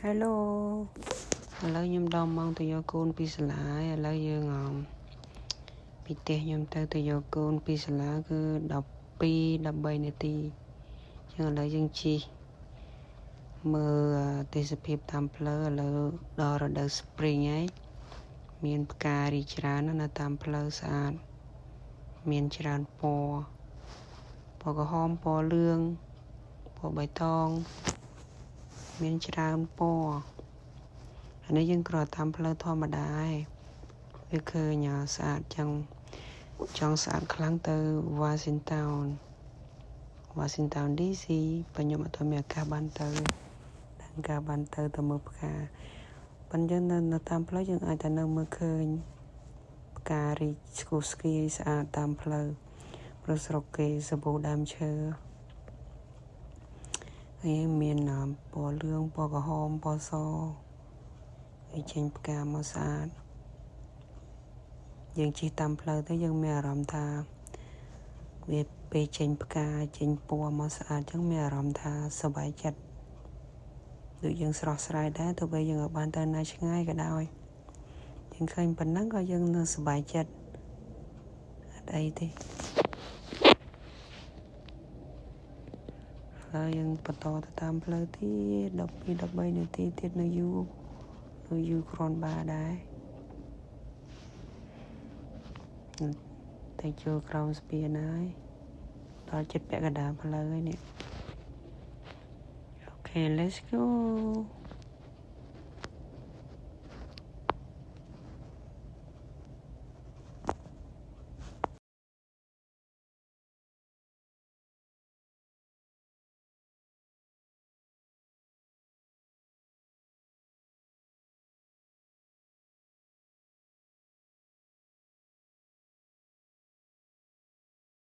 Hello ឥឡូវខ្ញុំដល់ម៉ោងទៅយកកូនពីសាលាឥឡូវយើងពីផ្ទះខ្ញុំទៅយកកូនពីសាលាគឺ12-13នាទីចឹងឥឡូវយើងជិះមើលទេសភាពតាមផ្លូវឥឡូវដល់រដូវ Spring ហើយមានផ្ការីកច្រើននៅតាមផ្លូវស្អាតមានច្រើនពណ៌ក្រហមពណ៌លឿងពណ៌បៃតងមានច្រើនពណ៌អានេះយើងគ្រាន់តាមផ្លូវធម្មតាឯងវាឃើញស្អាតចឹងចង់ស្អាតខ្លាំងទៅ Washington DC បញ្ញមអត់មានឱកាសបានទៅទៅមើលផ្កាប៉ុន្តែនៅតាមផ្លូវយើងអាចទៅនៅមើលឃើញផ្ការីកស្គីស្អាតតាមផ្លូវព្រោះស្រុកគេសម្បូរដើមឈើហើយមានពណ៌លឿងពណ៌ក្រហមពណ៌សហើយចេញផ្កាមកស្អាតយើងជិះតាមផ្លូវទៅយើងមានអារម្មណ៍ថាវាពេលចេញផ្កាចេញពណ៌មកស្អាតចឹងមានអារម្មណ៍ថាសប្បាយចិត្តដូចយើងស្រស់ស្រាយដែរទោះបីយើងអត់បានទៅណាឆ្ងាយក៏ដោយយើងឃើញប៉ុណ្ណឹងក៏យើងនៅសប្បាយចិត្តអត់អីទេហើយយើងបន្តទៅតាមផ្លូវទៀត12-13នាទីទៀតនៅយូរគ្រាន់បើដែរតែចូលក្រោមស្ពានហើយដល់ចិត្តពាក់កណ្ដាលផ្លូវហើយនេះអូខេ let's go